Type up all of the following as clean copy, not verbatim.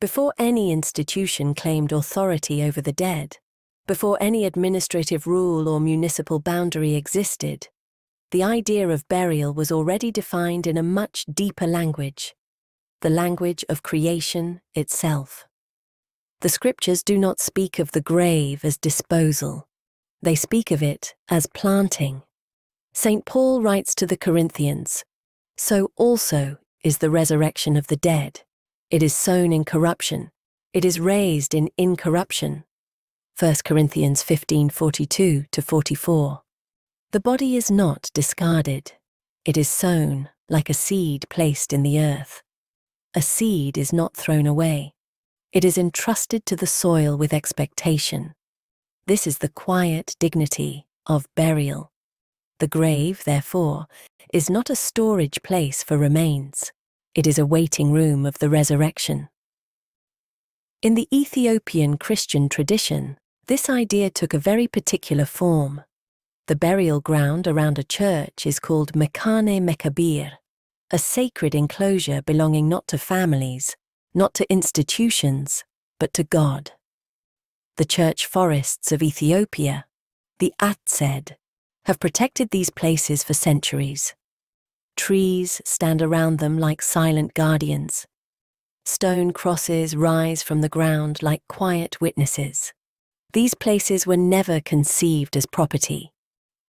Before any institution claimed authority over the dead, before any administrative rule or municipal boundary existed, the idea of burial was already defined in a much deeper language, the language of creation itself. The scriptures do not speak of the grave as disposal. They speak of it as planting. St. Paul writes to the Corinthians, "So also is the resurrection of the dead. It is sown in corruption. It is raised in incorruption." 1 Corinthians 15:42-44. The body is not discarded. It is sown like a seed placed in the earth. A seed is not thrown away. It is entrusted to the soil with expectation. This is the quiet dignity of burial. The grave, therefore, is not a storage place for remains. It is a waiting room of the resurrection. In the Ethiopian Christian tradition, this idea took a very particular form. The burial ground around a church is called Mekane Mekabir, a sacred enclosure belonging not to families, not to institutions, but to God. The church forests of Ethiopia, the Atsed, have protected these places for centuries. Trees stand around them like silent guardians. Stone crosses rise from the ground like quiet witnesses. These places were never conceived as property.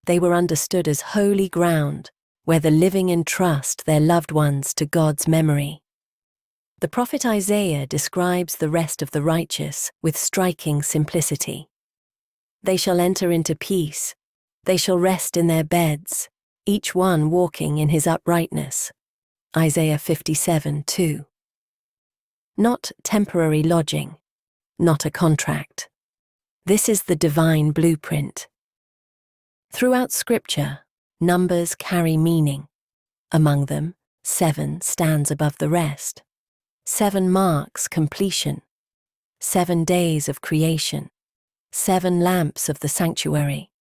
They were understood as holy ground, where the living entrust their loved ones to God's memory. The prophet Isaiah describes the rest of the righteous with striking simplicity. "They shall enter into peace. They shall rest in their beds, each one walking in his uprightness." Isaiah 57:2. Not temporary lodging, not a contract. This is the divine blueprint. Throughout Scripture, numbers carry meaning. Among them, 7 stands above the rest. 7 marks completion. 7 days of creation. 7 lamps of the sanctuary.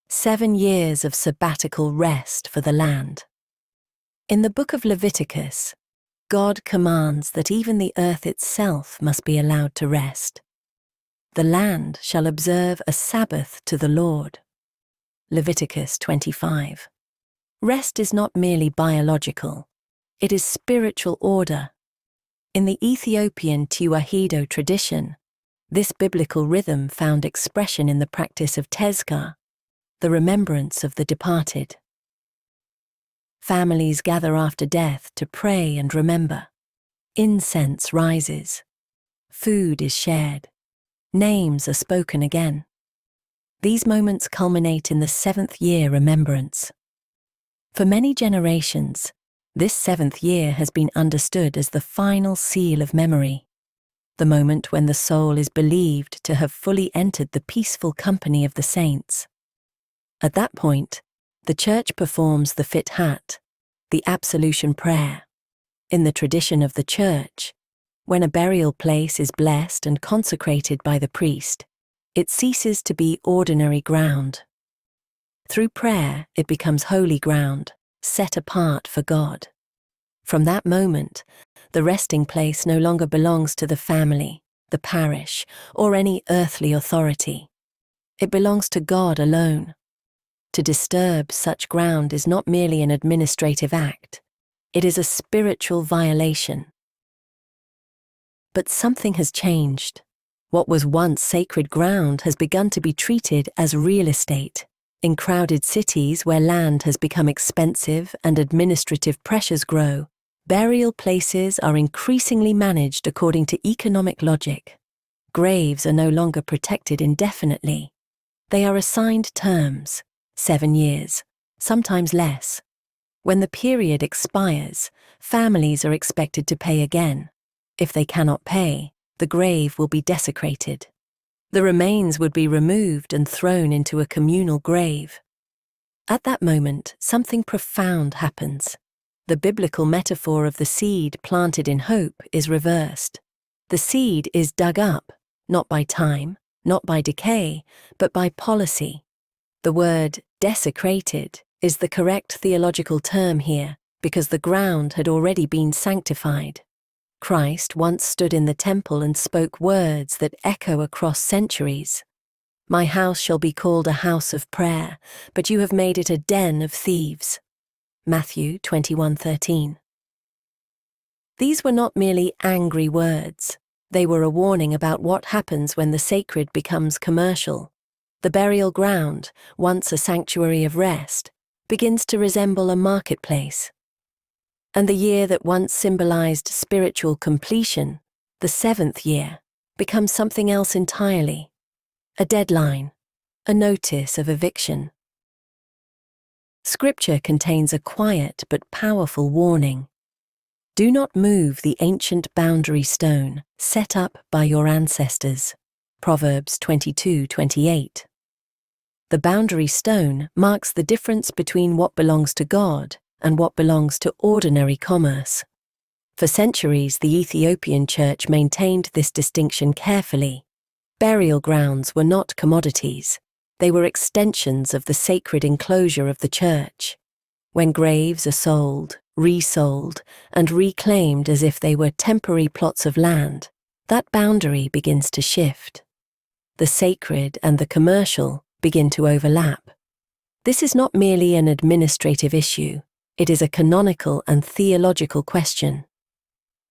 7 years of sabbatical rest for the land. In the book of Leviticus, God commands that even the earth itself must be allowed to rest. "The land shall observe a Sabbath to the Lord." Leviticus 25. Rest is not merely biological, it is spiritual order. In the Ethiopian Tewahedo tradition, this biblical rhythm found expression in the practice of tezkar, the remembrance of the departed. Families gather after death to pray and remember. Incense rises. Food is shared. Names are spoken again. These moments culminate in the 7th year remembrance. For many generations, this 7th year has been understood as the final seal of memory, the moment when the soul is believed to have fully entered the peaceful company of the saints. At that point, the Church performs the fit hat, the absolution prayer. In the tradition of the Church, when a burial place is blessed and consecrated by the priest, it ceases to be ordinary ground. Through prayer, it becomes holy ground, set apart for God. From that moment, the resting place no longer belongs to the family, the parish, or any earthly authority. It belongs to God alone. To disturb such ground is not merely an administrative act, it is a spiritual violation. But something has changed. What was once sacred ground has begun to be treated as real estate. In crowded cities where land has become expensive and administrative pressures grow, burial places are increasingly managed according to economic logic. Graves are no longer protected indefinitely. They are assigned terms, 7 years, sometimes less. When the period expires, families are expected to pay again. If they cannot pay, the grave will be desecrated. The remains would be removed and thrown into a communal grave. At that moment, something profound happens. The biblical metaphor of the seed planted in hope is reversed. The seed is dug up, not by time, not by decay, but by policy. The word desecrated is the correct theological term here, because the ground had already been sanctified. Christ once stood in the temple and spoke words that echo across centuries. "My house shall be called a house of prayer, but you have made it a den of thieves." Matthew 21:13. These were not merely angry words. They were a warning about what happens when the sacred becomes commercial. The burial ground, once a sanctuary of rest, begins to resemble a marketplace. And the year that once symbolized spiritual completion, the 7th year, becomes something else entirely. A deadline, a notice of eviction. Scripture contains a quiet but powerful warning. Do not move the ancient boundary stone set up by your ancestors. Proverbs 22:28. The boundary stone marks the difference between what belongs to God and what belongs to ordinary commerce. For centuries, the Ethiopian church maintained this distinction carefully. Burial grounds were not commodities. They were extensions of the sacred enclosure of the church. When graves are sold, resold, and reclaimed as if they were temporary plots of land, that boundary begins to shift. The sacred and the commercial begin to overlap. This is not merely an administrative issue. It is a canonical and theological question.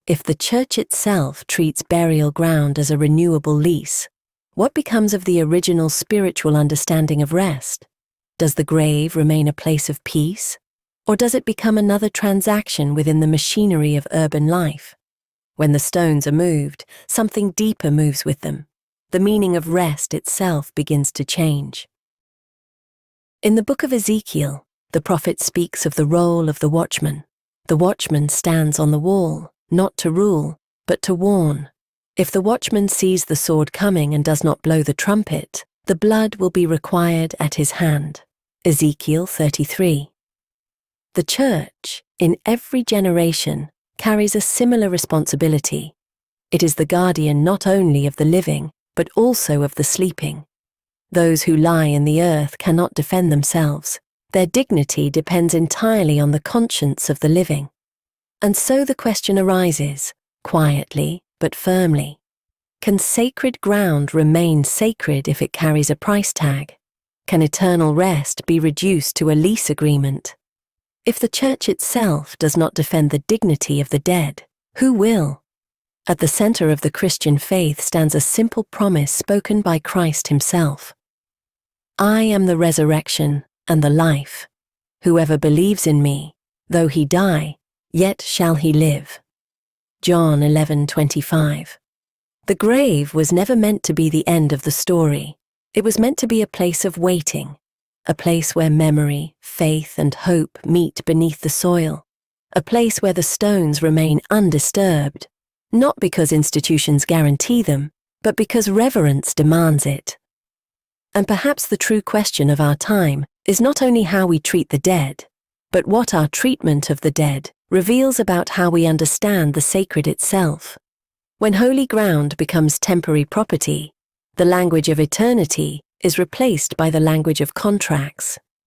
If the church itself treats burial ground as a renewable lease, what becomes of the original spiritual understanding of rest? Does the grave remain a place of peace? Or does it become another transaction within the machinery of urban life? When the stones are moved, something deeper moves with them. The meaning of rest itself begins to change. In the book of Ezekiel, the prophet speaks of the role of the watchman. The watchman stands on the wall, not to rule, but to warn. If the watchman sees the sword coming and does not blow the trumpet, the blood will be required at his hand. Ezekiel 33. The church, in every generation, carries a similar responsibility. It is the guardian not only of the living, but also of the sleeping. Those who lie in the earth cannot defend themselves. Their dignity depends entirely on the conscience of the living. And so the question arises, quietly but firmly. Can sacred ground remain sacred if it carries a price tag? Can eternal rest be reduced to a lease agreement? If the church itself does not defend the dignity of the dead, who will? At the center of the Christian faith stands a simple promise spoken by Christ himself. "I am the resurrection and the life. Whoever believes in me, though he die, yet shall he live." John 11:25. The grave was never meant to be the end of the story. It was meant to be a place of waiting, a place where memory, faith, and hope meet beneath the soil, a place where the stones remain undisturbed, not because institutions guarantee them, but because reverence demands it. And perhaps the true question of our time is not only how we treat the dead, but what our treatment of the dead reveals about how we understand the sacred itself. When holy ground becomes temporary property, the language of eternity is replaced by the language of contracts.